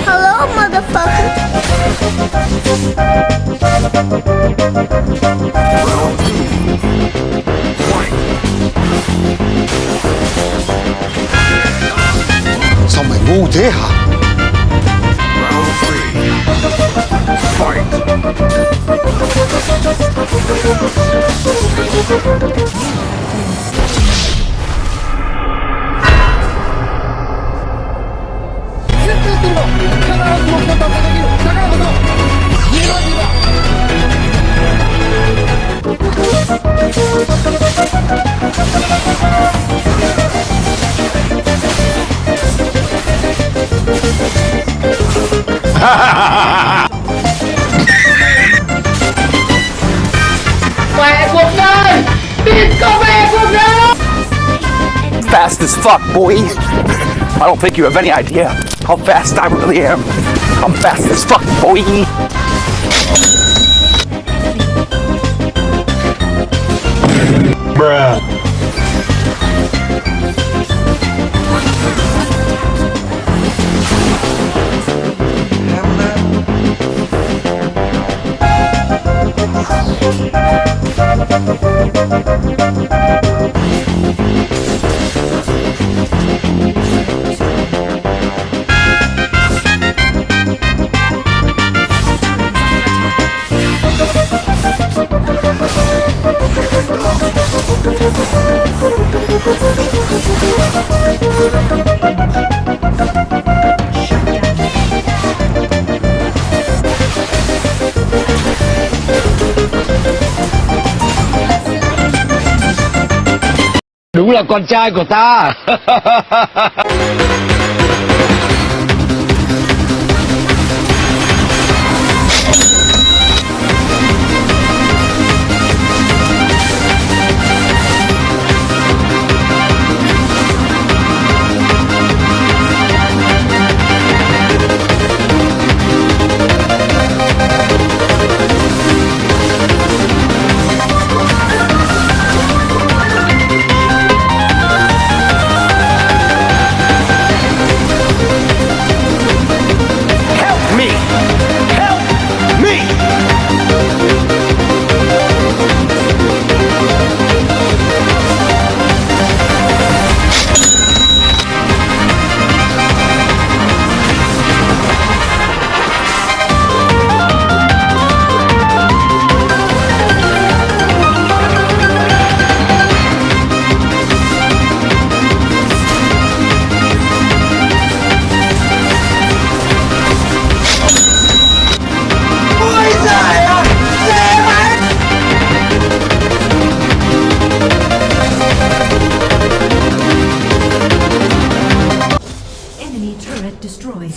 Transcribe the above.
Hello, motherfucker. Sao mày ngu thế hả? Mẹ cuộc đời! Disco mẹ cuộc đời! Fast as fuck, boy. I don't think you have any idea how fast I really am. I'm fast as fuck, boy. Bruh. Đúng là con trai của ta. Enemy turret destroyed.